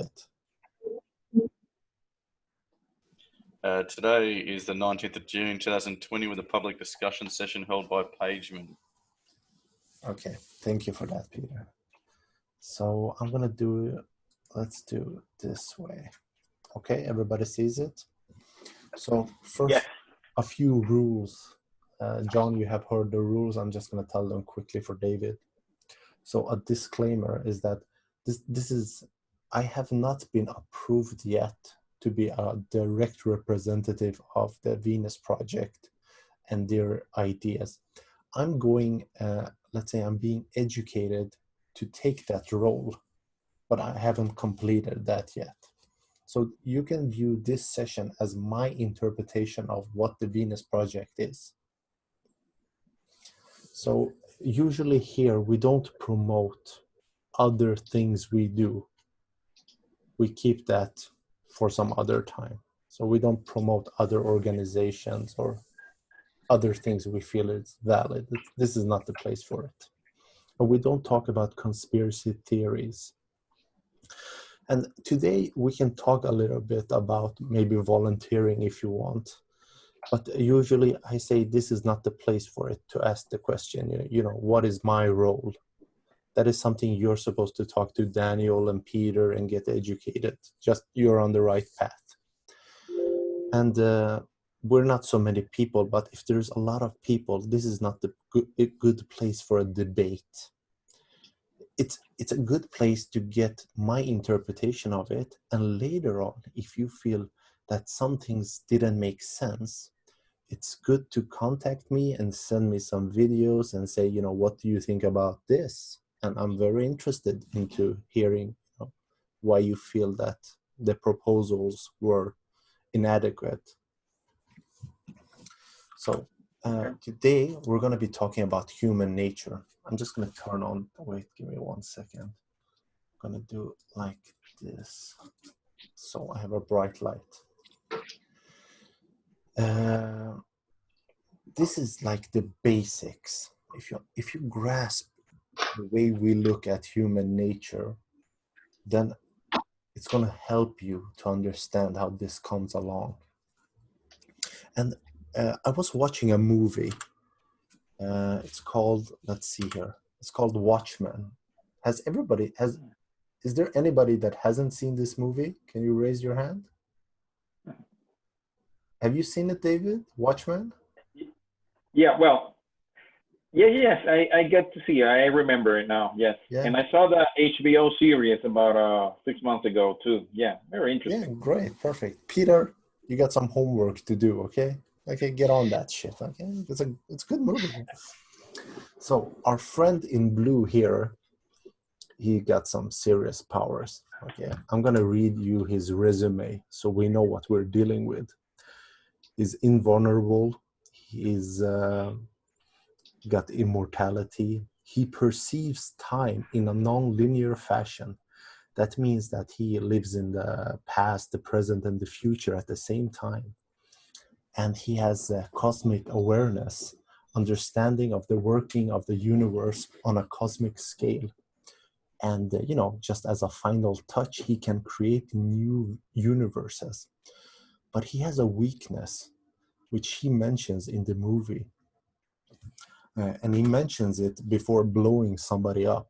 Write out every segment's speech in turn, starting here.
it? Today is the 19th of June, 2020, with a public discussion session held by Pageman. Okay, thank you for that, Peter. So I'm gonna let's do this way. Okay, everybody sees it? So first, a few rules. John, you have heard the rules. I'm just gonna tell them quickly for David. So a disclaimer is that I have not been approved yet to be a direct representative of the Venus Project and their ideas. I'm going, let's say I'm being educated to take that role, but I haven't completed that yet. So you can view this session as my interpretation of what the Venus Project is. So usually here, we don't promote other things we do. We keep that for some other time. So we don't promote other organizations or other things we feel is valid. This is not the place for it. But we don't talk about conspiracy theories. And today we can talk a little bit about maybe volunteering if you want. But usually I say this is not the place for it to ask the question, you know, what is my role? That is something you're supposed to talk to Daniel and Peter and get educated. Just you're on the right path. And we're not so many people, but if there's a lot of people, this is not a good place for a debate. It's a good place to get my interpretation of it. And later on, if you feel that some things didn't make sense, it's good to contact me and send me some videos and say, you know, what do you think about this? And I'm very interested into hearing, you know, why you feel that the proposals were inadequate. So today we're going to be talking about human nature. I'm just going to turn on, wait, give me 1 second. I'm going to do like this. So I have a bright light. This is like the basics. If you grasp the way we look at human nature, then it's going to help you to understand how this comes along. And I was watching a movie. It's called, let's see here. It's called Watchmen. Is there anybody that hasn't seen this movie? Can you raise your hand? Have you seen it, David? Watchmen? Yeah, well, yes, I get to see it. I remember it now, yes. Yeah. And I saw the HBO series about 6 months ago too. Yeah, very interesting. Yeah, great, perfect. Peter, you got some homework to do, okay? Okay, get on that shit, okay? It's a good movie. So our friend in blue here, he got some serious powers, okay? I'm gonna read you his resume so we know what we're dealing with. He's invulnerable. He's got immortality. He perceives time in a non-linear fashion. That means that he lives in the past, the present, and the future at the same time. And he has a cosmic awareness, understanding of the working of the universe on a cosmic scale. And, you know, just as a final touch, he can create new universes. But he has a weakness, which he mentions in the movie. And he mentions it before blowing somebody up.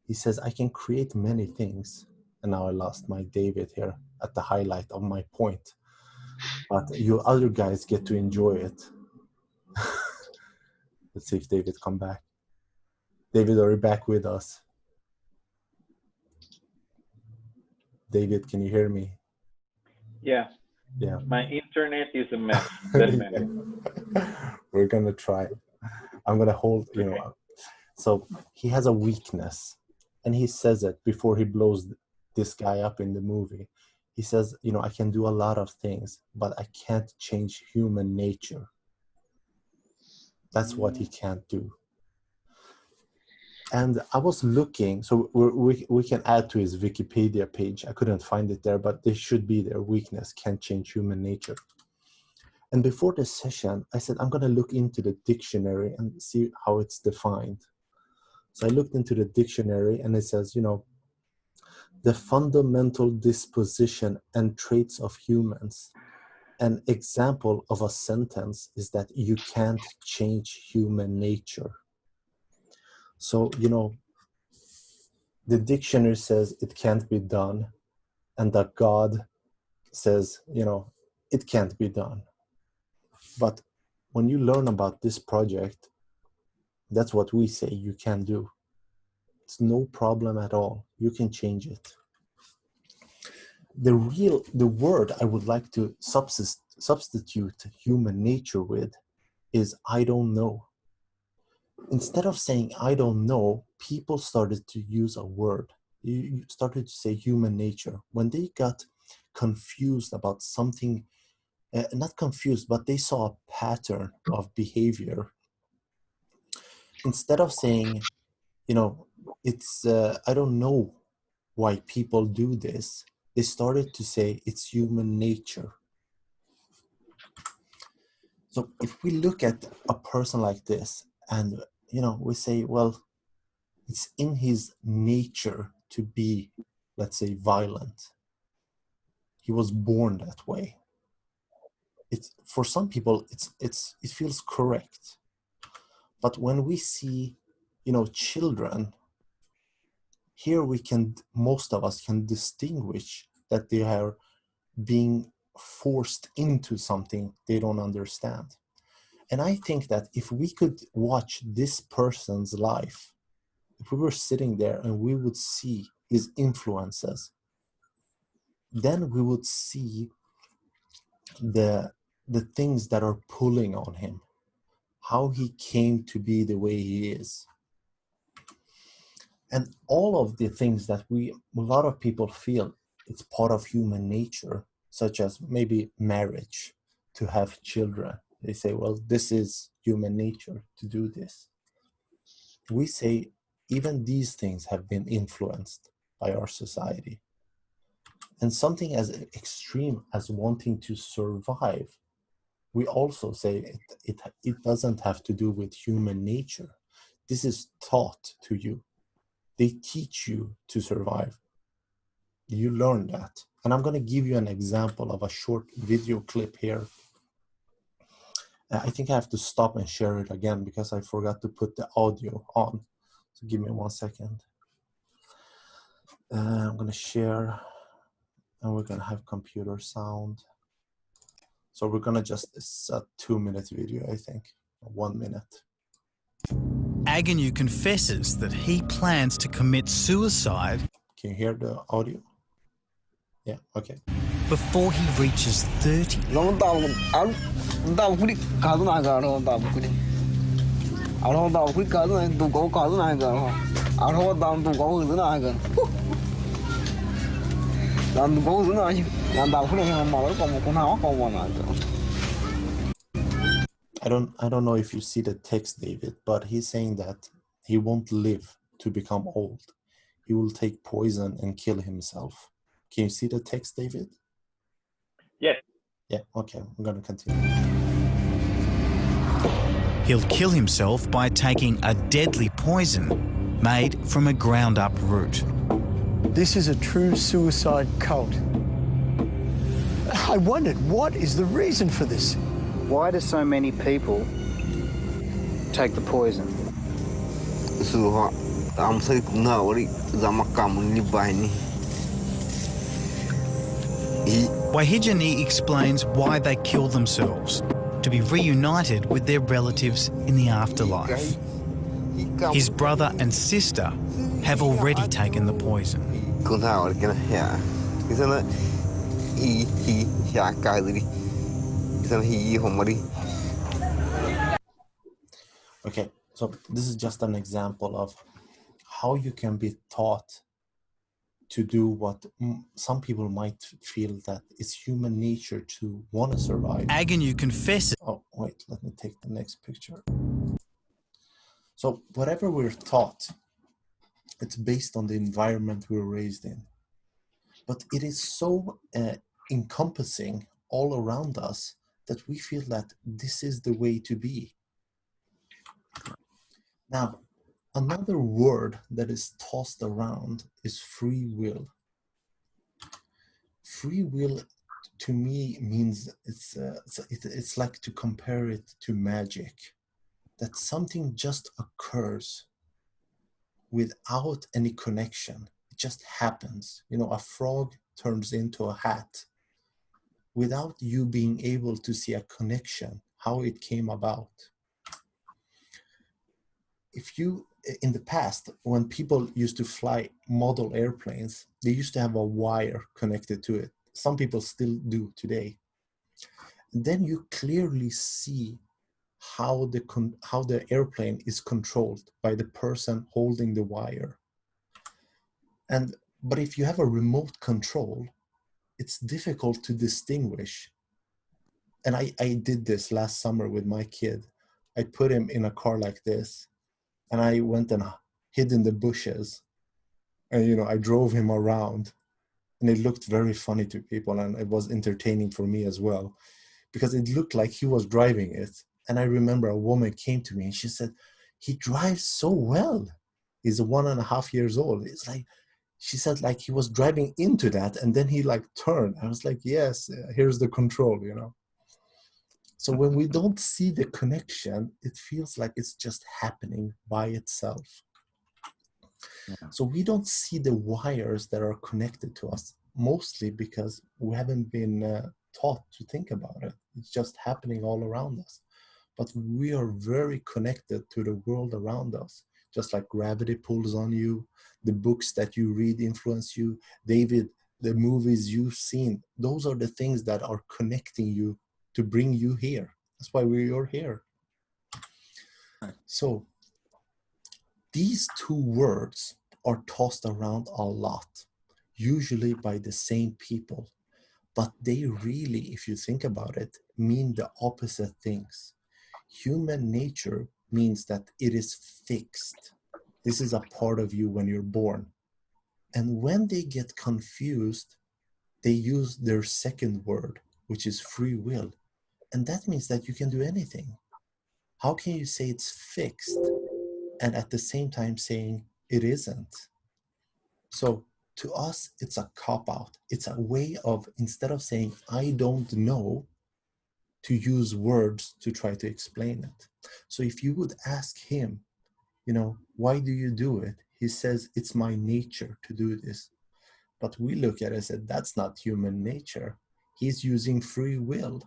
He says, I can create many things. And now I lost my David here at the highlight of my point. But you other guys get to enjoy it. Let's see if David come back. David, are you back with us? David, can you hear me? Yeah. Yeah. My internet is a mess. We're gonna try. I'm gonna hold, you know. So he has a weakness, and he says it before he blows this guy up in the movie. He says, you know, I can do a lot of things, but I can't change human nature. That's what he can't do. And I was looking, so we can add to his Wikipedia page. I couldn't find it there, but they should be there. Weakness can't change human nature. And before this session, I said, I'm going to look into the dictionary and see how it's defined. So I looked into the dictionary and it says, you know, the fundamental disposition and traits of humans. An example of a sentence is that you can't change human nature. So, you know, the dictionary says it can't be done, and that God says, you know, it can't be done. But when you learn about this project, that's what we say you can do. It's no problem at all. You can change it. The word I would like to substitute human nature with is I don't know. Instead of saying I don't know, people started to use a word. You started to say human nature. When they got confused about something, not confused, but they saw a pattern of behavior. Instead of saying, you know, it's, I don't know why people do this, they started to say it's human nature. So if we look at a person like this and, you know, we say, well, it's in his nature to be, let's say, violent. He was born that way. It's, for some people, it feels correct. But when we see, you know, children, here we can, most of us can distinguish that they are being forced into something they don't understand. And I think that if we could watch this person's life, if we were sitting there and we would see his influences, then we would see the things that are pulling on him, how he came to be the way he is. And all of the things that a lot of people feel it's part of human nature, such as maybe marriage, to have children. They say, well, this is human nature to do this. We say even these things have been influenced by our society. And something as extreme as wanting to survive, we also say it doesn't have to do with human nature. This is taught to you. They teach you to survive. You learn that. And I'm going to give you an example of a short video clip here. I think I have to stop and share it again because I forgot to put the audio on. So give me 1 second. I'm going to share, and we're going to have computer sound. So we're going to just, it's a 2-minute video, I think, 1 minute. Agnew confesses that he plans to commit suicide. Can you hear the audio? Yeah, okay. Before he reaches 30. I don't know if you see the text, David, but he's saying that he won't live to become old. He will take poison and kill himself. Can you see the text, David? Yes. Yeah, okay, I'm going to continue. He'll kill himself by taking a deadly poison made from a ground-up root. This is a true suicide cult. I wondered, what is the reason for this? Why do so many people take the poison? Wahijani explains why they kill themselves, to be reunited with their relatives in the afterlife. His brother and sister have already taken the poison. Okay, so this is just an example of how you can be taught to do what some people might feel that it's human nature to want to survive. Agnew confesses. Oh, wait, let me take the next picture. So whatever we're taught, it's based on the environment we're raised in. But it is so encompassing all around us that we feel that this is the way to be. Now, another word that is tossed around is free will. free will to me means it's like to compare it to magic, that something just occurs without any connection. It just happens. You know, a frog turns into a hat without you being able to see a connection, how it came about. If you, in the past, when people used to fly model airplanes, they used to have a wire connected to it. Some people still do today. Then you clearly see how the airplane is controlled by the person holding the wire. But if you have a remote control, it's difficult to distinguish. And I did this last summer with my kid. I put him in a car like this, and I went and hid in the bushes. And, you know, I drove him around, and it looked very funny to people, and it was entertaining for me as well, because it looked like he was driving it. And I remember a woman came to me and she said, "He drives so well. He's 1.5 years old." It's like, she said, like he was driving into that and then he like turned. I was like, yes, here's the control, you know. So when we don't see the connection, it feels like it's just happening by itself. Yeah. So we don't see the wires that are connected to us, mostly because we haven't been taught to think about it. It's just happening all around us. But we are very connected to the world around us. Just like gravity pulls on you, the books that you read influence you, David, the movies you've seen, those are the things that are connecting you to bring you here. That's why we are here. So these two words are tossed around a lot, usually by the same people, but they really, if you think about it, mean the opposite things. Human nature means that it is fixed. This is a part of you when you're born. And when they get confused, they use their second word, which is free will. And that means that you can do anything. How can you say it's fixed and at the same time saying it isn't? So to us, it's a cop-out. It's a way of, instead of saying, I don't know, to use words to try to explain it. So if you would ask him, you know, why do you do it? He says, it's my nature to do this. But we look at it and say, that's not human nature. He's using free will.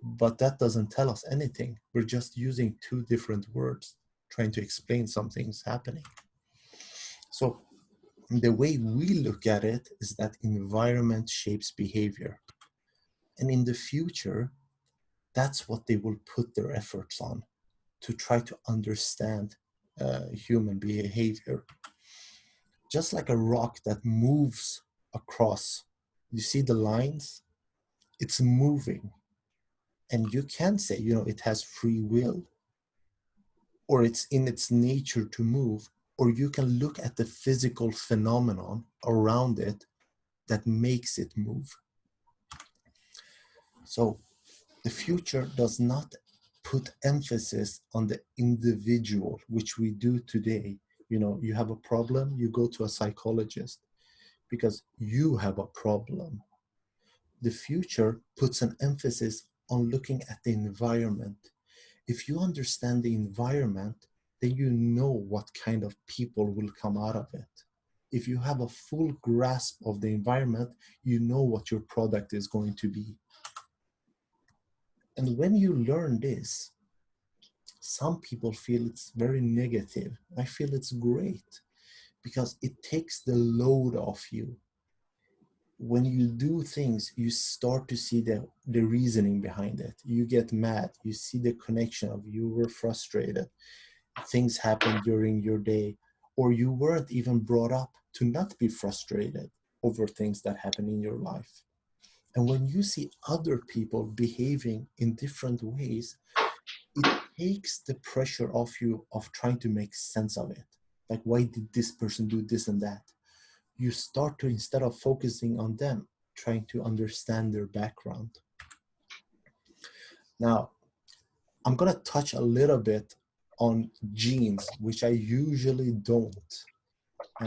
But that doesn't tell us anything. We're just using two different words, trying to explain something's happening. So the way we look at it is that environment shapes behavior. And in the future, that's what they will put their efforts on, to try to understand human behavior. Just like a rock that moves across, you see the lines? It's moving. And you can say, you know, it has free will, or it's in its nature to move, or you can look at the physical phenomenon around it that makes it move. So the future does not put emphasis on the individual, which we do today. You know, you have a problem, you go to a psychologist because you have a problem. The future puts an emphasis on looking at the environment. If you understand the environment, then you know what kind of people will come out of it. If you have a full grasp of the environment, you know what your product is going to be. And when you learn this, some people feel it's very negative. I feel it's great because it takes the load off you. When you do things, you start to see the reasoning behind it. You get mad, you see the connection of you were frustrated, things happened during your day, or you weren't even brought up to not be frustrated over things that happen in your life. And when you see other people behaving in different ways, it takes the pressure off you of trying to make sense of it. Like, why did this person do this and that? You start to, instead of focusing on them, trying to understand their background. Now, I'm going to touch a little bit on genes, which I usually don't.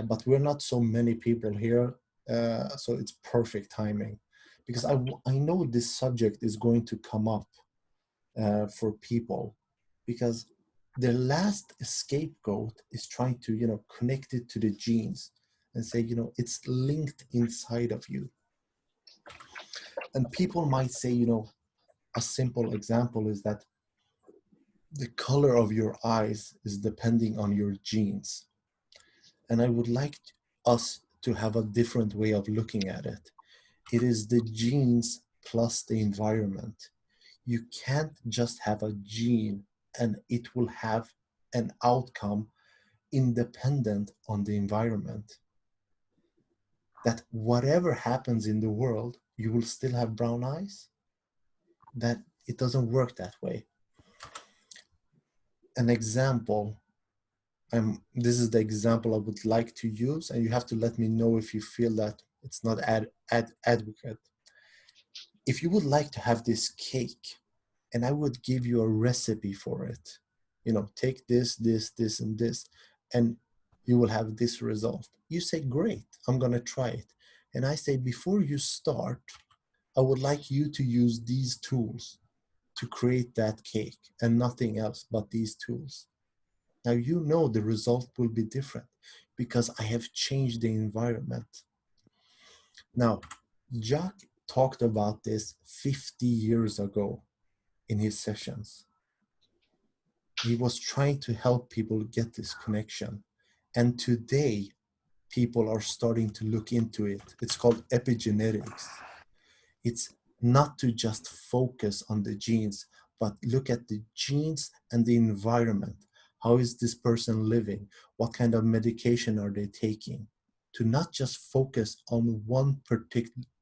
But we're not so many people here. So it's perfect timing, because I know this subject is going to come up for people, because the last scapegoat is trying to, connect it to the genes and say, it's linked inside of you. And people might say, a simple example is that the color of your eyes is depending on your genes. And I would like us to have a different way of looking at it. It is the genes plus the environment. You can't just have a gene and it will have an outcome independent on the environment. That whatever happens in the world, you will still have brown eyes. That it doesn't work that way. An example, this is the example I would like to use, and you have to let me know if you feel that it's not adequate. If you would like to have this cake, and I would give you a recipe for it, take this, and this, and you will have this result. You say, great, I'm gonna try it. And I say, before you start, I would like you to use these tools to create that cake and nothing else but these tools. Now the result will be different because I have changed the environment. Now, Jacque talked about this 50 years ago in his sessions. He was trying to help people get this connection. And today, people are starting to look into it. It's called epigenetics. It's not to just focus on the genes, but look at the genes and the environment. How is this person living? What kind of medication are they taking? To not just focus on one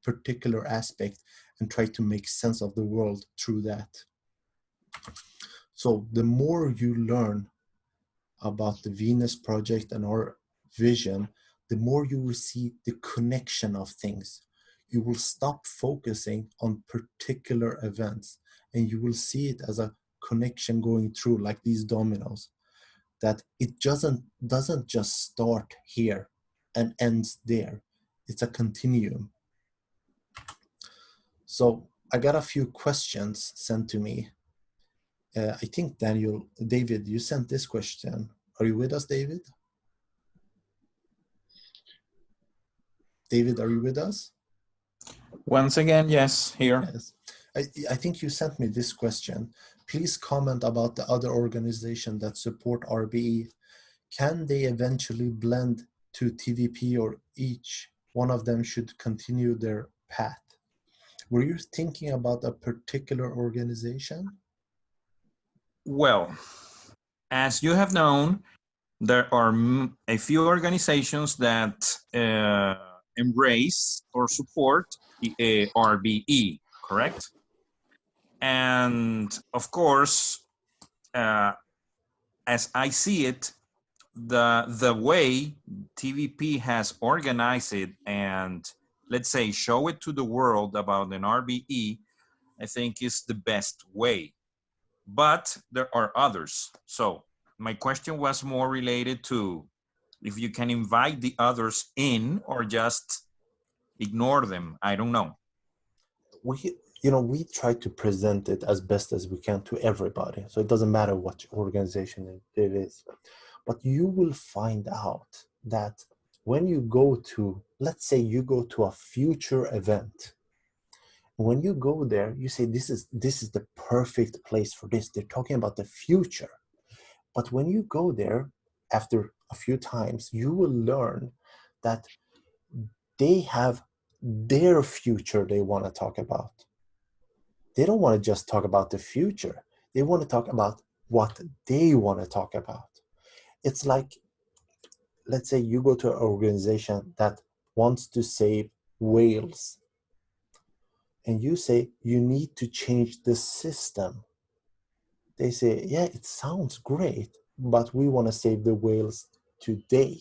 particular aspect and try to make sense of the world through that. So the more you learn about the Venus Project and our vision, the more you will see the connection of things. You will stop focusing on particular events, and you will see it as a connection going through, like these dominoes, that it doesn't just start here and ends there. It's a continuum. So I got a few questions sent to me. I think David, you sent this question. Are you with us, David? David, are you with us? Once again, yes, here. Yes. I think you sent me this question. Please comment about the other organization that support RBE. Can they eventually blend to TVP, or each one of them should continue their path? Were you thinking about a particular organization? Well, as you have known, there are a few organizations that embrace or support RBE, correct? And of course, as I see it, the way TVP has organized it and, let's say, show it to the world about an RBE, I think is the best way. But there are others. So my question was more related to if you can invite the others in or just ignore them. I don't know. We try to present it as best as we can to everybody. So it doesn't matter what organization it is. But you will find out that when you go to, let's say you go to a future event, when you go there, you say, this is the perfect place for this. They're talking about the future. But when you go there, after a few times, you will learn that they have their future they want to talk about. They don't want to just talk about the future. They want to talk about what they want to talk about. It's like, let's say you go to an organization that wants to save whales. And you say, you need to change the system. They say, yeah, it sounds great, but we want to save the whales today.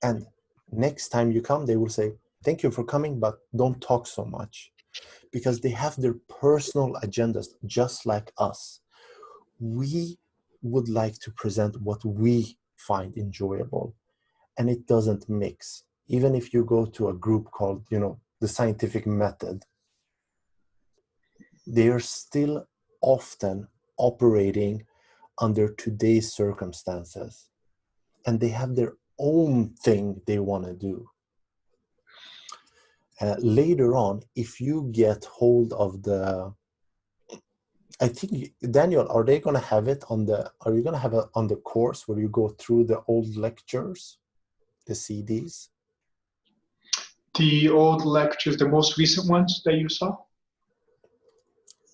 And next time you come, they will say, thank you for coming, but don't talk so much. Because they have their personal agendas, just like us. We would like to present what we find enjoyable, and it doesn't mix. even if you go to a group called, the scientific method, they are still often operating under today's circumstances, and they have their own thing they want to do. Later on, if you get hold of I think, Daniel, are you going to have it on the course where you go through the old lectures, the CDs? The old lectures, the most recent ones that you saw?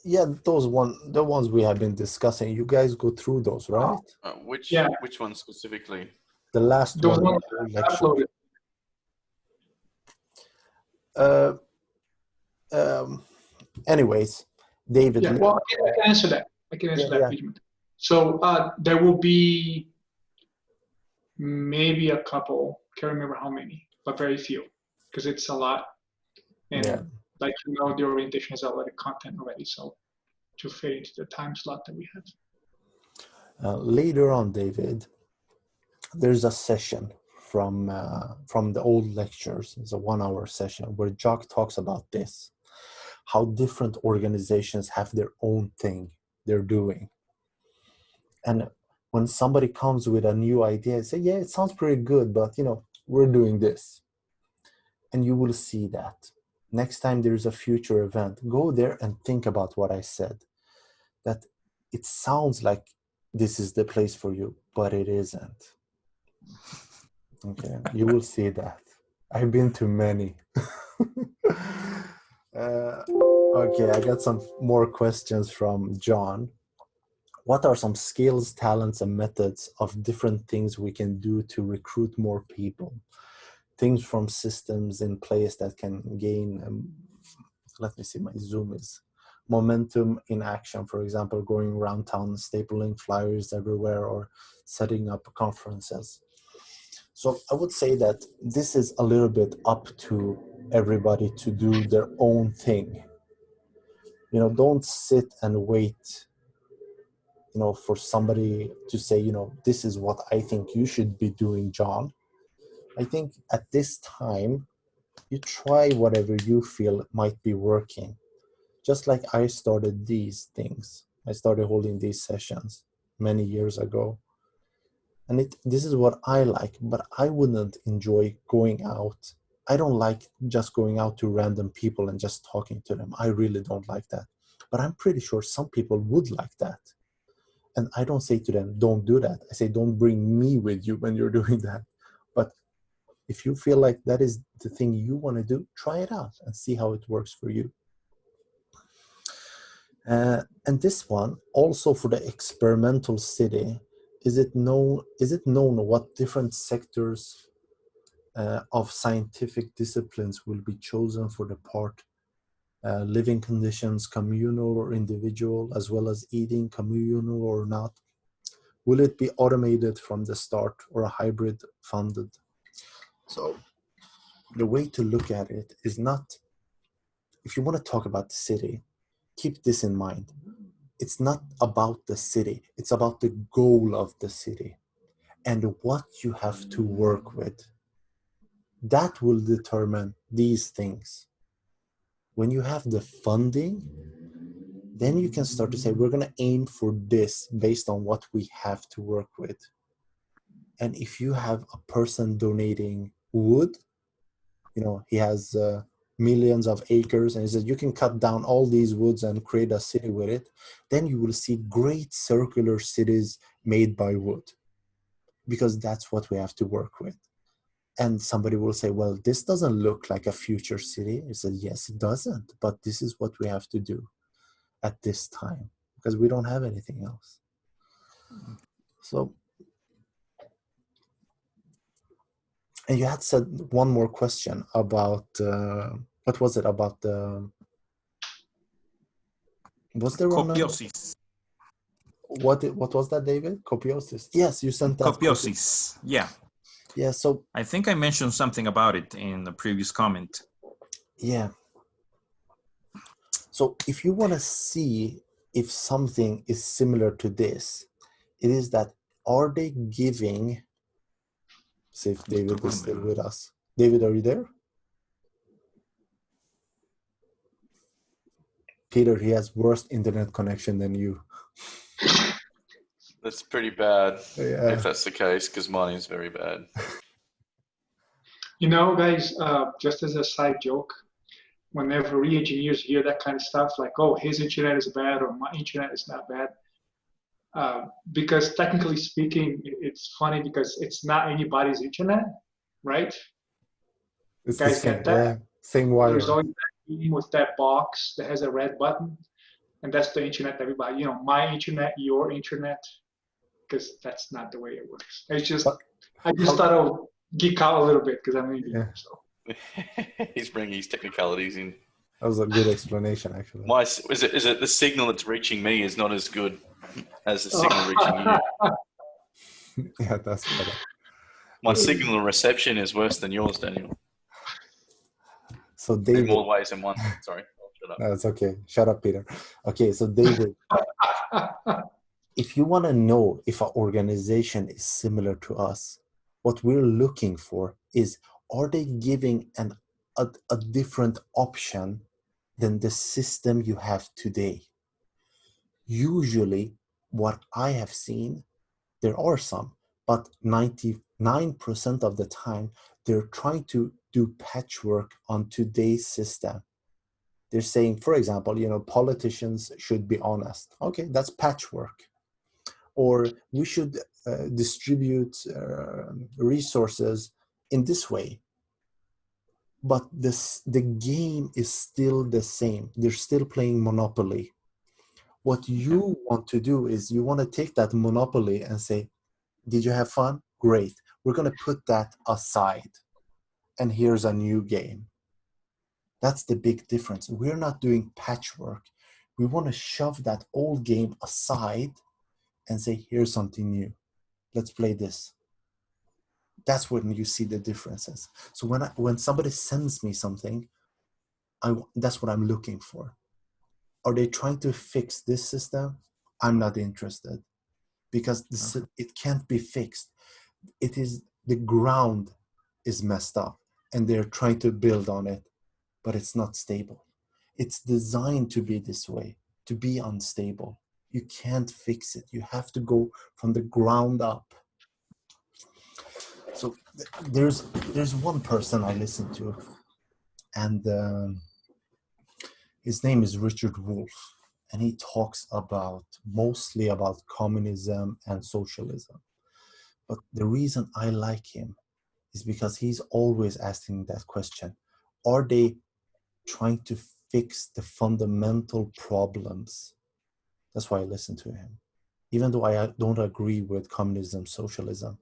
Yeah, the ones we have been discussing. You guys go through those, right? Which one specifically? The last Those one. ones uploaded. Anyways, David. Yeah, well, I can answer that. Benjamin. So there will be maybe a couple, can't remember how many, but very few, because it's a lot. And the orientation has a lot of content already, so to fit into the time slot that we have. Later on, David, there's a session from the old lectures. It's a 1-hour session where Jacque talks about this, how different organizations have their own thing they're doing. And when somebody comes with a new idea, say, yeah, it sounds pretty good, but we're doing this. And you will see that. Next time there's a future event, go there and think about what I said. That it sounds like this is the place for you, but it isn't. Okay, you will see that. I've been to many. Okay, I got some more questions from John. What are some skills, talents, and methods of different things we can do to recruit more people? Things from systems in place that can gain, let me see, my Zoom is, momentum in action. For example, going around town, stapling flyers everywhere, or setting up conferences. So I would say that this is a little bit up to everybody to do their own thing. Don't sit and wait, for somebody to say, this is what I think you should be doing, John. I think at this time, you try whatever you feel might be working. Just like I started these things. I started holding these sessions many years ago. And this is what I like, but I wouldn't enjoy going out. I don't like just going out to random people and just talking to them. I really don't like that. But I'm pretty sure some people would like that. And I don't say to them, don't do that. I say, don't bring me with you when you're doing that. But if you feel like that is the thing you want to do, try it out and see how it works for you. And this one, also for the experimental city, is it known what different sectors of scientific disciplines will be chosen for the part? Living conditions, communal or individual, as well as eating, communal or not? Will it be automated from the start or a hybrid funded? So the way to look at it is not, if you want to talk about the city, keep this in mind. It's not about the city. It's about the goal of the city and what you have to work with. That will determine these things. When you have the funding, then you can start to say, we're going to aim for this based on what we have to work with. And if you have a person donating wood, he has millions of acres, and he says, you can cut down all these woods and create a city with it, then you will see great circular cities made by wood, because that's what we have to work with. And somebody will say, well, this doesn't look like a future city. I said, yes, it doesn't, but this is what we have to do at this time, because we don't have anything else. So, and you had said one more question about, what was it about the, was there one? Copiosis. What was that, David? Copiosis. Yes, you sent that. Copiosis, yeah. Yeah, so. I think I mentioned something about it in the previous comment. Yeah. So if you want to see if something is similar to this, it is that, are they giving, see if David is still with us. David, are you there? Peter, he has worse internet connection than you. That's pretty bad, Yeah. if that's the case, because mine is very bad. You know, guys, just as a side joke, whenever re-engineers hear that kind of stuff, like, oh, his internet is bad or my internet is not bad, because technically speaking, it's funny because it's not anybody's internet, right? It's Guys the same, get that? yeah, same wire. There's always that thing with that box that has a red button, and that's the internet everybody, you know, my internet, your internet, because that's not the way it works. It's just, I just thought I would geek out a little bit because I'm an engineer, so. He's bringing his technicalities in. That was a good explanation, actually. Is it the signal that's reaching me is not as good as the signal reaching you? Yeah, that's better. My signal reception is worse than yours, Daniel. So In David, more ways than one. Sorry, I'll shut up. no, it's okay. Shut up, Peter. Okay, so David, if you want to know if an organization is similar to us, what we're looking for is, are they giving a different option than the system you have today? Usually, what I have seen, there are some, but 99% of the time, they're trying to do patchwork on today's system. They're saying, for example, you know, politicians should be honest. Okay, that's patchwork. Or we should distribute resources in this way. But the game is still the same. They're still playing Monopoly. What you want to do is you want to take that Monopoly and say, did you have fun? Great. We're going to put that aside. And here's a new game. That's the big difference. We're not doing patchwork. We want to shove that old game aside and say, here's something new. Let's play this. That's when you see the differences. So when somebody sends me something, that's what I'm looking for. Are they trying to fix this system? I'm not interested, because it can't be fixed. It is, the ground is messed up and they're trying to build on it, but it's not stable. It's designed to be this way, to be unstable. You can't fix it. You have to go from the ground up. So there's one person I listen to, and his name is Richard Wolff, and he talks mostly about communism and socialism. But the reason I like him is because he's always asking that question: are they trying to fix the fundamental problems? That's why I listen to him, even though I don't agree with communism, socialism,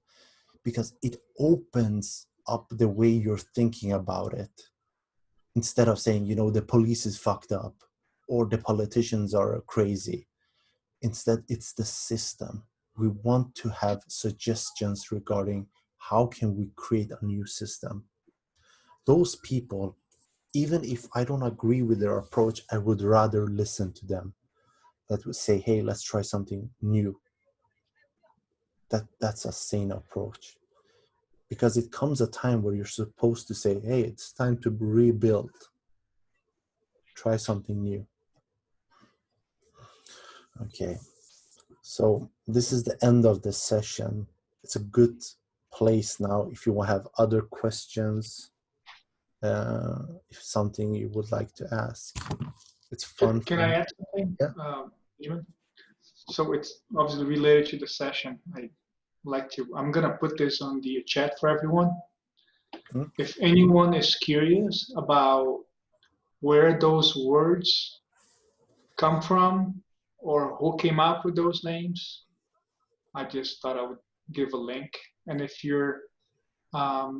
because it opens up the way you're thinking about it. Instead of saying, you know, the police is fucked up or the politicians are crazy. Instead, it's the system. We want to have suggestions regarding how can we create a new system. Those people, even if I don't agree with their approach, I would rather listen to them. That would say, hey, let's try something new. That's a sane approach. Because it comes a time where you're supposed to say, hey, it's time to rebuild. Try something new. Okay. So this is the end of the session. It's a good place now if you have other questions, if something you would like to ask. It's fun. Can I add something? Yeah. So it's obviously related to the session. I'm gonna put this on the chat for everyone. If anyone is curious about where those words come from or who came up with those names, I just thought I would give a link. And if you're, I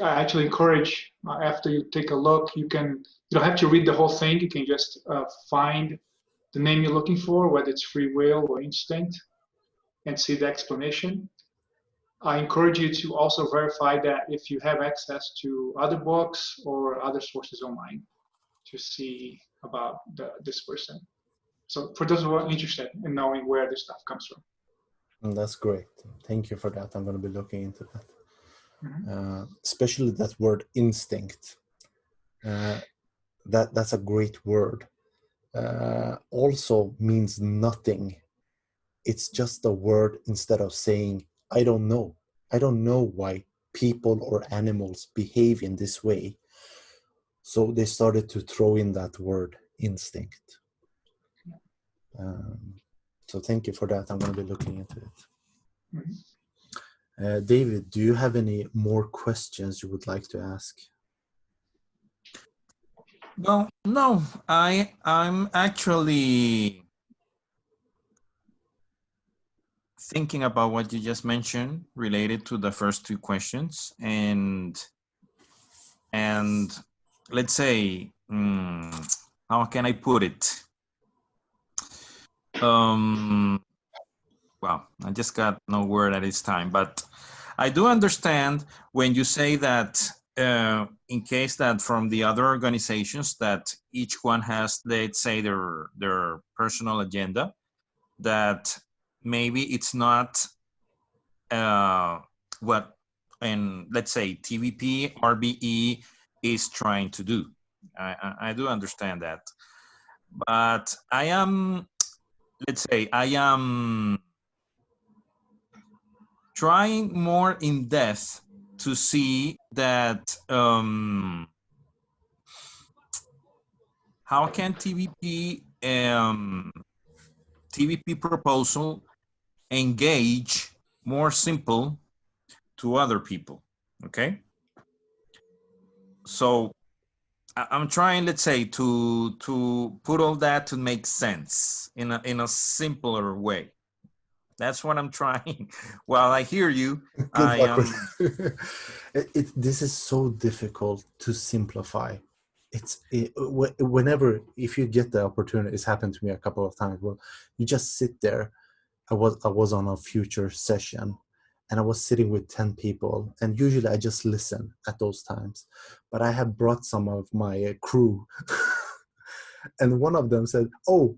actually encourage, after you take a look, you don't have to read the whole thing. You can just find the name you're looking for, whether it's free will or instinct, and see the explanation. I encourage you to also verify that if you have access to other books or other sources online to see about this person. So for those who are interested in knowing where this stuff comes from. That's great. Thank you for that. I'm going to be looking into that. especially that word instinct. That's a great word. Also means nothing. It's just a word instead of saying, I don't know. I don't know why people or animals behave in this way. So they started to throw in that word instinct. So thank you for that. I'm going to be looking into it. David, do you have any more questions you would like to ask? Well, no, I'm actually thinking about what you just mentioned related to the first two questions, and let's say, how can I put it? Well, I just got no word at this time, but I do understand when you say that in case that from the other organizations that each one has, let's say, their personal agenda, that maybe it's not what, and let's say TVP, RBE is trying to do. I do understand that, but I am, let's say, I am trying more in depth to see that how can TVP proposal engage more simple to other people. Okay, so I'm trying, let's say, to put all that to make sense in a simpler way. That's what I'm trying. While I hear you, Good I luck am. This is so difficult to simplify. Whenever, if you get the opportunity, it's happened to me a couple of times. Well, you just sit there. I was on a future session, and I was sitting with 10 people, and usually I just listen at those times. But I had brought some of my crew, and one of them said, "Oh,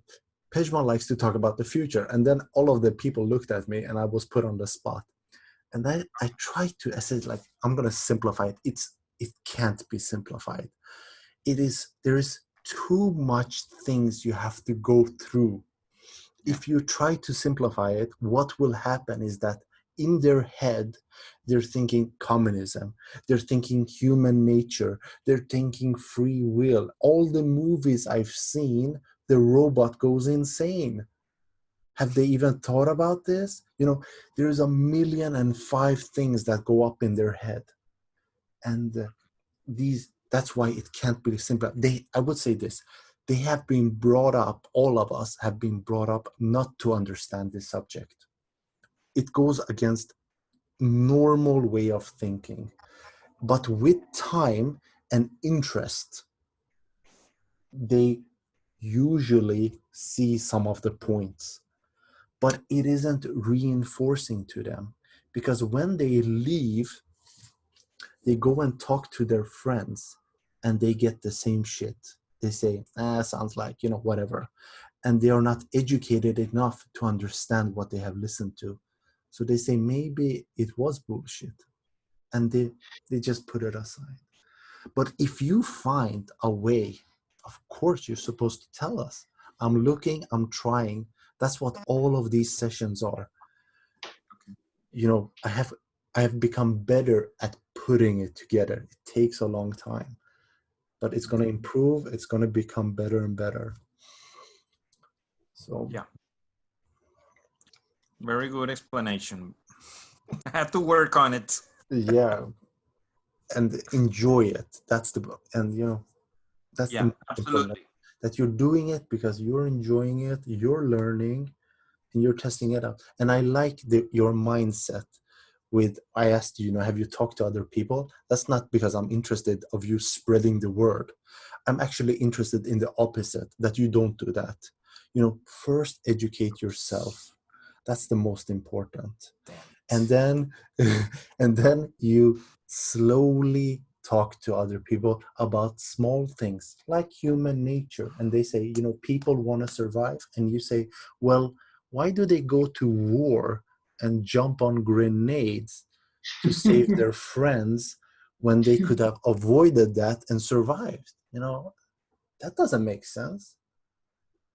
Pejman likes to talk about the future." And then all of the people looked at me, and I was put on the spot. And I tried to, I said, like, I'm going to simplify it. It can't be simplified. There is too much things you have to go through. If you try to simplify it, what will happen is that in their head, they're thinking communism, they're thinking human nature, they're thinking free will. All the movies I've seen, the robot goes insane. Have they even thought about this? You know, there's 1,000,005 things that go up in their head. And that's why it can't be simple. I would say this, they have been brought up, all of us have been brought up not to understand this subject. It goes against normal way of thinking. But with time and interest, they usually see some of the points. But it isn't reinforcing to them, because when they leave, they go and talk to their friends and they get the same shit. They say, sounds like, whatever. And they are not educated enough to understand what they have listened to. So they say, maybe it was bullshit. And they just put it aside. But if you find a way, of course, you're supposed to tell us. I'm looking, I'm trying. That's what all of these sessions are. I have become better at putting it together. It takes a long time, but it's going to improve. It's going to become better and better. So yeah, very good explanation. I have to work on it. Yeah, and enjoy it. That's the Absolutely. That you're doing it because you're enjoying it, you're learning, and you're testing it out. And I like your mindset. I asked you, have you talked to other people? That's not because I'm interested of you spreading the word. I'm actually interested in the opposite, that you don't do that. First educate yourself. That's the most important. And then you slowly talk to other people about small things like human nature. And they say, people want to survive. And you say, well, why do they go to war and jump on grenades to save their friends when they could have avoided that and survived. You know, that doesn't make sense.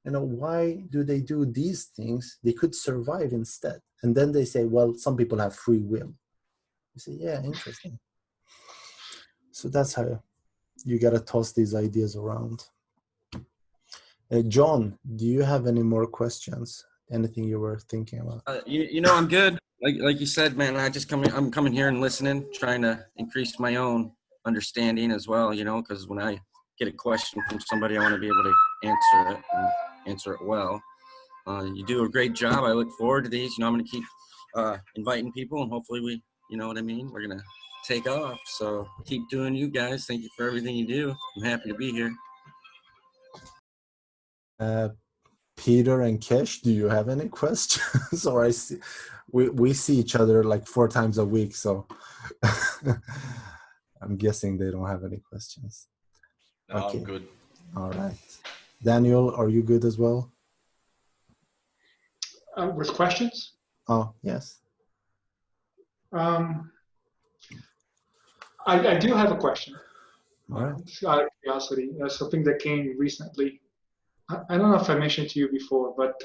You know, why do they do these things? They could survive instead. And then they say, well, some people have free will. You say, yeah, interesting. So that's how you got to toss these ideas around. John, do you have any more questions? Anything you were thinking about? You know, I'm good. Like you said, man, I'm coming here and listening, trying to increase my own understanding as well, you know, because when I get a question from somebody, I want to be able to answer it and answer it well. You do a great job. I look forward to these. You know, I'm going to keep inviting people, and hopefully we, you know what I mean, we're going to take off. So keep doing you guys. Thank you for everything you do. I'm happy to be here. Peter and Kesh, do you have any questions? Or we see each other like 4 times a week, so I'm guessing they don't have any questions. No, okay. I'm good. All right. Daniel, are you good as well? With questions? Oh, yes. I do have a question. All right. Out of curiosity, something that came recently. I don't know if I mentioned to you before, but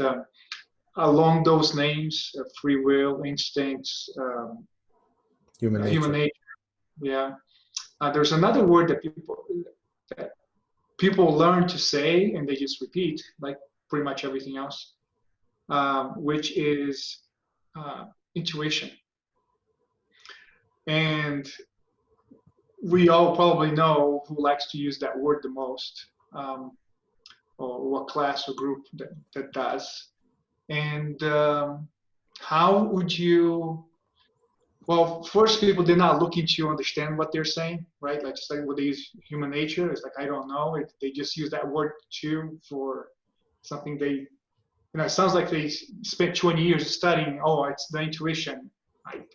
along those names, free will, instincts, human nature. Yeah. There's another word that people learn to say and they just repeat, like pretty much everything else, which is intuition. And we all probably know who likes to use that word the most, or what class or group that does. And how would you, well, first people, they're not looking to understand what they're saying, right? Like just like when they use human nature, it's like, I don't know. They just use that word too for something they, you know, it sounds like they spent 20 years studying, oh, it's the intuition.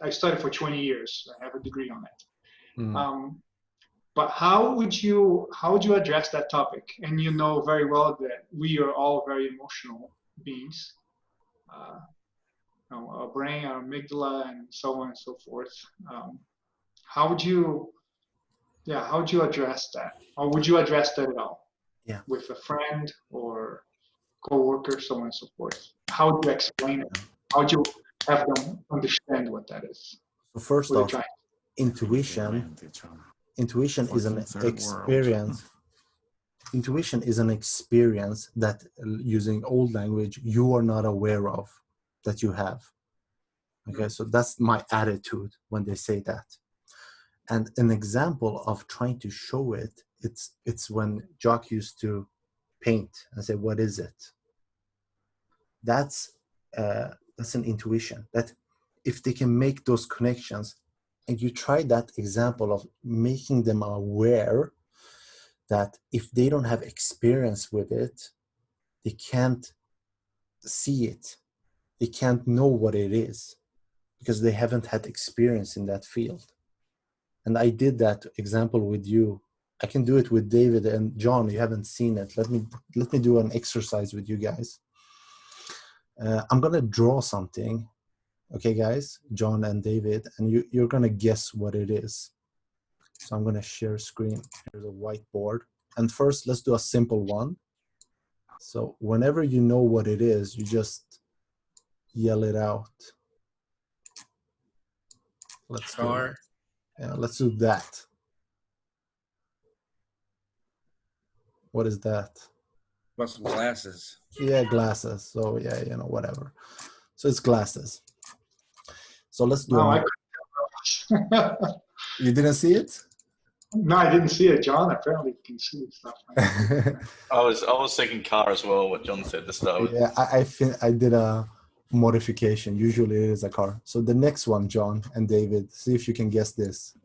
I studied for 20 years. I have a degree on that. But how would you address that topic? And you know very well that we are all very emotional beings. You know, our brain, our amygdala, and so on and so forth. How would you address that? Or would you address that at all? Yeah. With a friend or coworker, so on and so forth. How would you explain it? How would you have them understand what that is? So first off, Intuition is an experience. Intuition is an experience that, using old language, you are not aware of that you have. Okay, so that's my attitude when they say that. And an example of trying to show it, it's when Jacque used to paint and say, "What is it?" That's an intuition. That if they can make those connections. And you try that example of making them aware that if they don't have experience with it, they can't see it. They can't know what it is because they haven't had experience in that field. And I did that example with you. I can do it with David and John. You haven't seen it. Let me do an exercise with you guys. I'm going to draw something. Okay, guys, John and David, and you're going to guess what it is. So I'm going to share screen. Here's a whiteboard. And first, let's do a simple one. So whenever you know what it is, you just yell it out. Let's do that. What is that? About some glasses. Yeah, glasses. So yeah, you know, whatever. So it's glasses. So let's do it. You didn't see it? No, I didn't see it. John apparently can see stuff. I was thinking car as well, what John said to start with. Yeah, I did a modification. Usually it is a car. So the next one, John and David, see if you can guess this.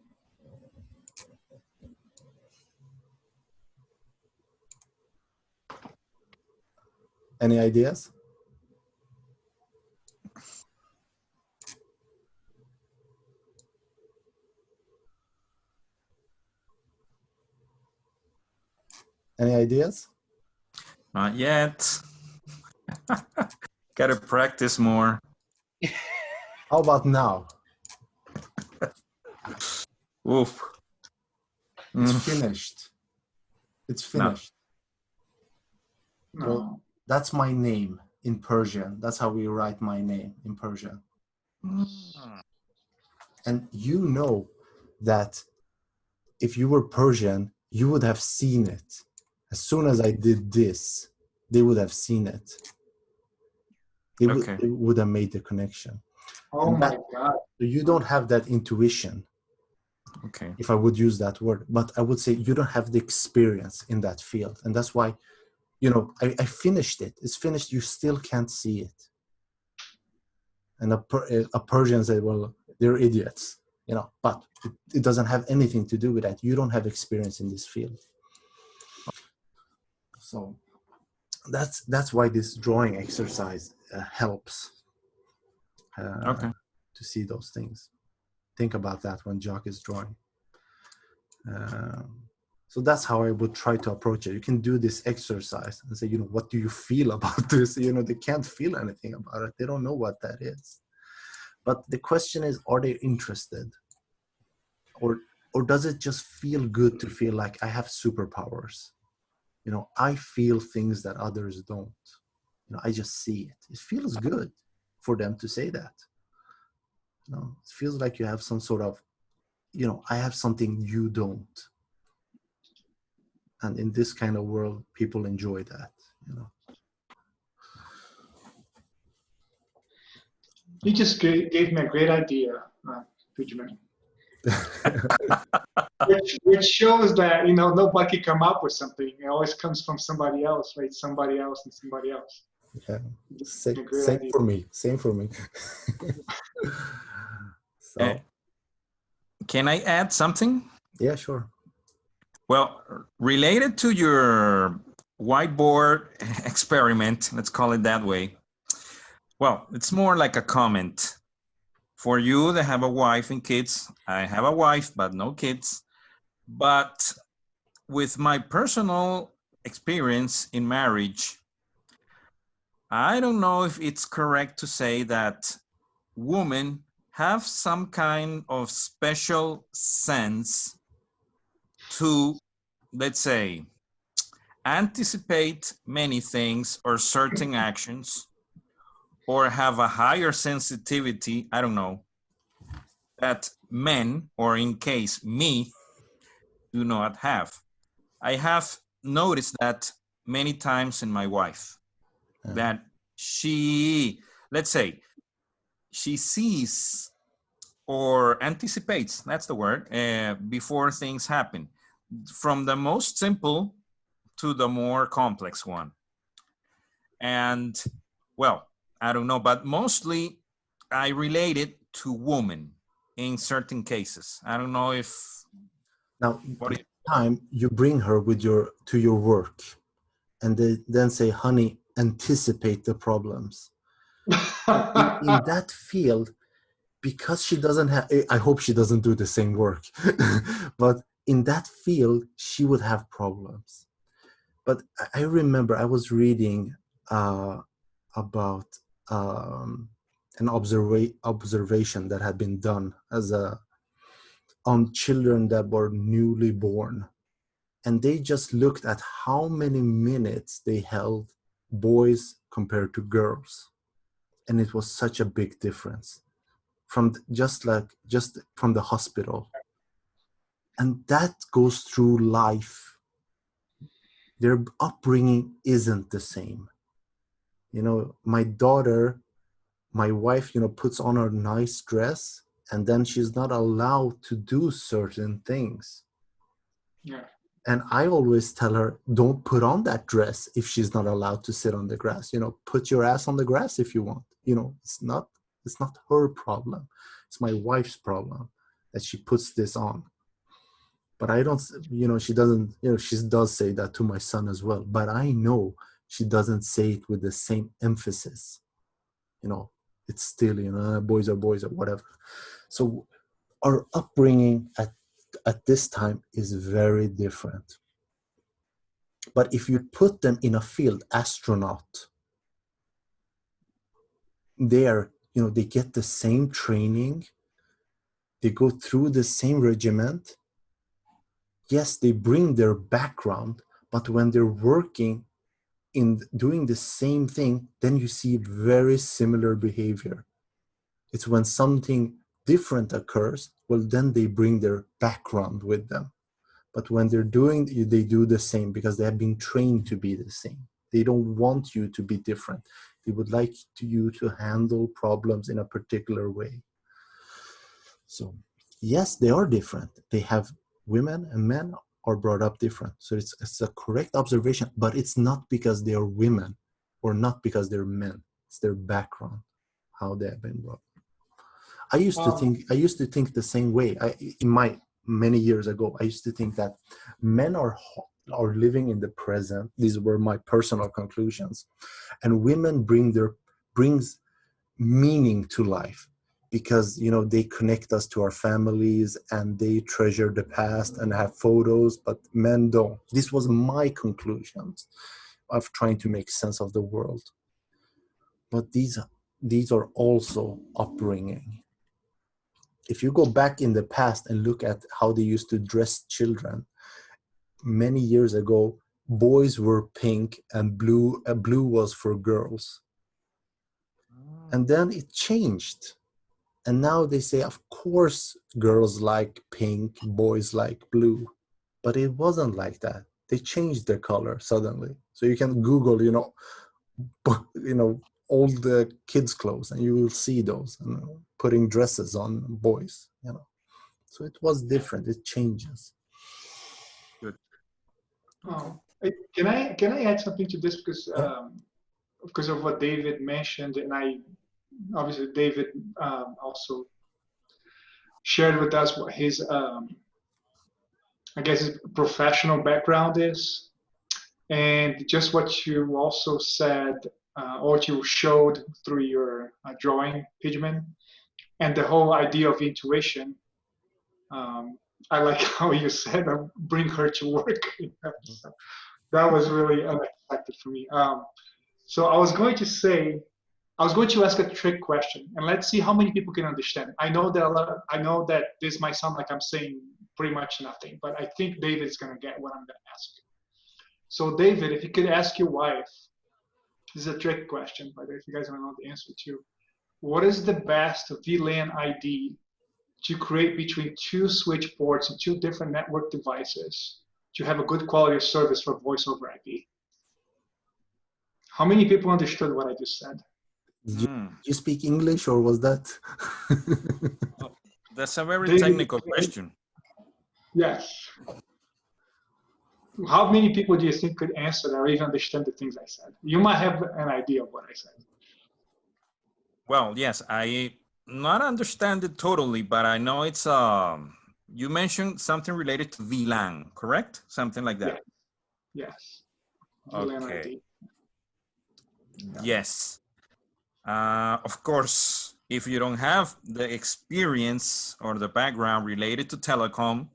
Any ideas? Any ideas? Not yet. Gotta practice more. How about now? Oof. It's Mm. finished. It's No. finished. No. Well, that's my name in Persian. That's how we write my name in Persian. And you know that if you were Persian, you would have seen it. As soon as I did this, they would have seen it. They would have made the connection. Oh And my God. you don't have that intuition. Okay. If I would use that word, but I would say you don't have the experience in that field. And that's why, I finished it. It's finished. You still can't see it. And a Persian said, well, they're idiots, but it doesn't have anything to do with that. You don't have experience in this field. So that's why this drawing exercise helps to see those things. Think about that when Jacque is drawing. So that's how I would try to approach it. You can do this exercise and say, what do you feel about this? They can't feel anything about it. They don't know what that is. But the question is, are they interested? Or does it just feel good to feel like I have superpowers? I feel things that others don't. I just see it. It feels good for them to say that. It feels like you have some sort of, I have something you don't. And in this kind of world, people enjoy that, You just gave me a great idea, Benjamin. which shows that nobody can come up with something. It always comes from somebody else, right? Somebody else and somebody else. Yeah, same for me. So, can I add something? Yeah, sure. Well, related to your whiteboard experiment, let's call it that way. Well, it's more like a comment. For you that have a wife and kids, I have a wife, but no kids. But with my personal experience in marriage, I don't know if it's correct to say that women have some kind of special sense to, let's say, anticipate many things or certain actions, or have a higher sensitivity, I don't know, that men, or in case me, do not have. I have noticed that many times in my wife, that she, let's say, she sees or anticipates, that's the word, before things happen, from the most simple to the more complex one. And, well, I don't know, but mostly I relate it to women in certain cases. I don't know if... Now, time you bring her to your work, and they then say, honey, anticipate the problems. in that field, because she doesn't have, I hope she doesn't do the same work, but in that field, she would have problems. But I remember I was reading about an observation that had been done on children that were newly born. And they just looked at how many minutes they held boys compared to girls. And it was such a big difference from just from the hospital. And that goes through life. Their upbringing isn't the same. My daughter, my wife, puts on her nice dress, and then she's not allowed to do certain things. Yeah. And I always tell her, don't put on that dress if she's not allowed to sit on the grass. Put your ass on the grass if you want. It's not her problem. It's my wife's problem that she puts this on. But I don't, she doesn't, she does say that to my son as well. But I know she doesn't say it with the same emphasis. It's still, boys are boys or whatever. So our upbringing at this time is very different. But if you put them in a field, astronaut, there, they get the same training. they go through the same regiment. Yes, they bring their background, but when they're working in doing the same thing, then you see very similar behavior. It's when something different occurs, well, then they bring their background with them. But when they're doing, they do the same because they have been trained to be the same. They don't want you to be different. They would like you to handle problems in a particular way. So yes, they are different. They have women and men are brought up different. So it's a correct observation, but it's not because they are women or not because they're men. It's their background, how they have been brought up. I used to think the same way. Many years ago, I used to think that men are living in the present. These were my personal conclusions, and women brings meaning to life because they connect us to our families and they treasure the past and have photos, but men don't. This was my conclusions of trying to make sense of the world. But these are also upbringing. If you go back in the past and look at how they used to dress children, many years ago, boys were pink and blue was for girls. And then it changed. And now they say, of course, girls like pink, boys like blue. But it wasn't like that. They changed their color suddenly. So you can Google, old kids' clothes, and you will see those putting dresses on boys. So it was different. It changes. Good. Can I add something to this because of what David mentioned, and obviously David also shared with us what his I guess his professional background is, and just what you also said, or what you showed through your drawing, Pidgeman, and the whole idea of intuition. I like how you said, bring her to work. So that was really unexpected for me. So I was going to ask a trick question, and let's see how many people can understand. I know that this might sound like I'm saying pretty much nothing, but I think David's going to get what I'm going to ask. So David, if you could ask your wife, this is a trick question, but if you guys want to know the answer too, what is the best VLAN ID to create between two switch ports and two different network devices to have a good quality of service for voice over IP? How many people understood what I just said? Did you speak English, or was that? That's a very technical question. Yes. How many people do you think could answer that or even understand the things I said? You might have an idea of what I said. Well, yes, I not understand it totally, but I know it's you mentioned something related to VLAN, correct? Something like that. Yes. VLAN okay. ID. Yes. Of course, if you don't have the experience or the background related to telecom,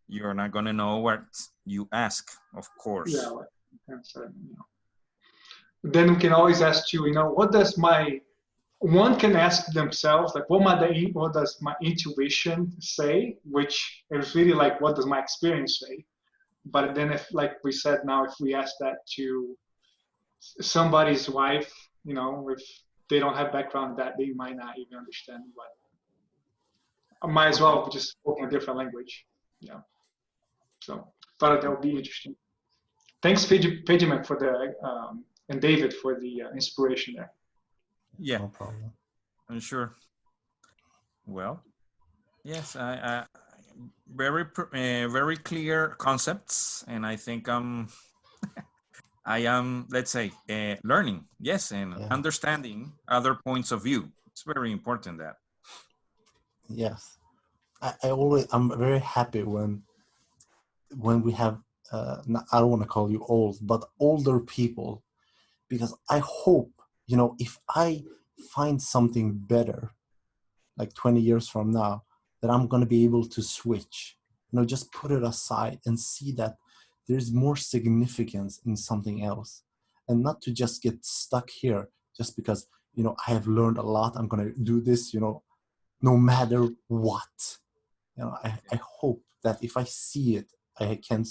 you're not going to know what you ask, of course. Yeah, then we can always ask you, what does one can ask themselves, like, what does my intuition say? Which is really like, what does my experience say? But then if, like we said now, if we ask that to somebody's wife, if they don't have background that, they might not even understand what. I might as well just spoke in a different language. Yeah. So thought that would be interesting. Thanks, Pidgeman, for the and David for the inspiration there. Yeah, no problem. I'm sure. Well, yes, I very clear concepts, and I think I am, let's say, learning, yes, and understanding other points of view. It's very important that. Yes, I'm very happy when we have, I don't want to call you old, but older people, because I hope, if I find something better, like 20 years from now, that I'm going to be able to switch, just put it aside and see that there's more significance in something else, and not to just get stuck here just because, I have learned a lot. I'm going to do this, no matter what. You know, I hope that if I see it, I can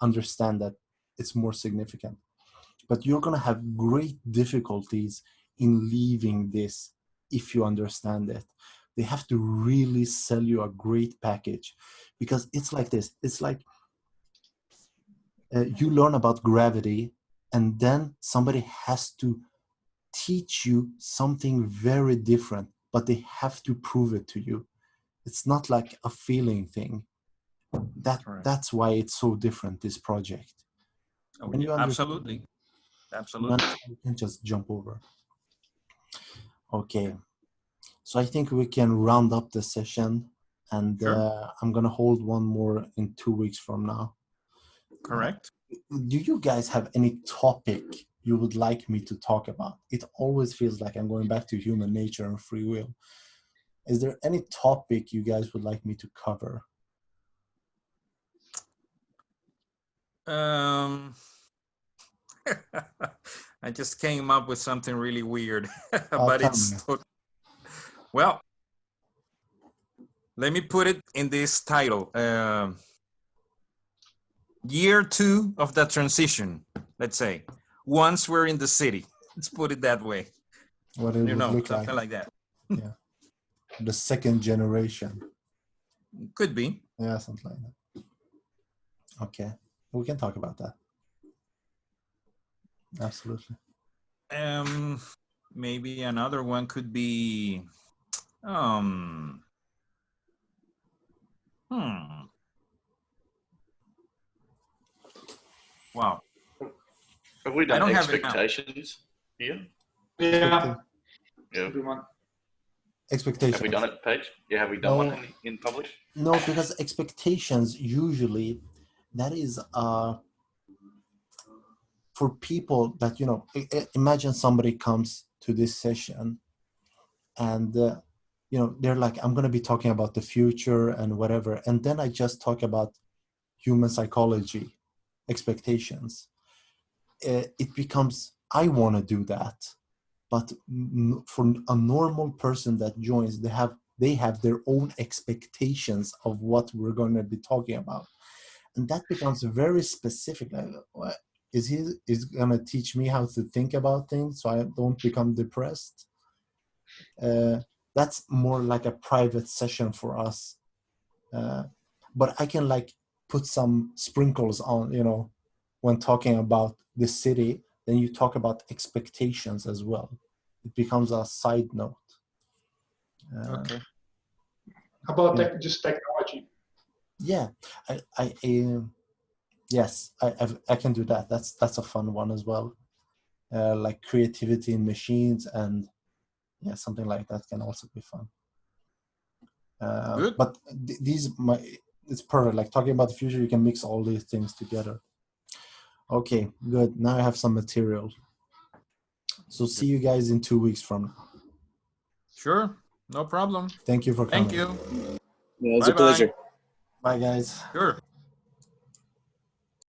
understand that it's more significant. But you're going to have great difficulties in leaving this if you understand it. They have to really sell you a great package, because it's like this. It's like you learn about gravity, and then somebody has to teach you something very different, but they have to prove it to you. It's not like a feeling thing. That's why it's so different, this project. Oh, yeah. Absolutely. Absolutely. You can just jump over. Okay. So I think we can round up the session, and I'm going to hold one more in 2 weeks from now. Correct. Do you guys have any topic you would like me to talk about? It always feels like I'm going back to human nature and free will. Is there any topic you guys would like me to cover? I just came up with something really weird, but it's well. Let me put it in this title: Year 2 of the transition. Let's say once we're in the city. Let's put it that way. What it would look something like that. Yeah, the second generation. Could be. Yeah, something like that. Okay, we can talk about that. Absolutely. Maybe another one could be Wow. Have we done expectations here? Yeah. Expectations. Have we done it, Paige? Yeah, have we done one in public? No, because expectations usually, that is for people that, you know, imagine somebody comes to this session and, you know, they're like, I'm going to be talking about the future and whatever. And then I just talk about human psychology, expectations. It becomes, I want to do that. But for a normal person that joins, they have their own expectations of what we're going to be talking about. And that becomes very specific. Like, what? Is he going to teach me how to think about things so I don't become depressed? That's more like a private session for us. But I can like put some sprinkles on, you know, when talking about the city, then you talk about expectations as well. It becomes a side note. Okay. How about just technology? Yeah, yes, I can do that. That's a fun one as well. Like creativity in machines, and yeah, something like that can also be fun. Good. But it's perfect. Like talking about the future, you can mix all these things together. Okay, good. Now I have some material. So see you guys in 2 weeks from now. Sure, no problem. Thank you for coming. Thank you. Yeah, it was a pleasure. Bye, guys. Sure.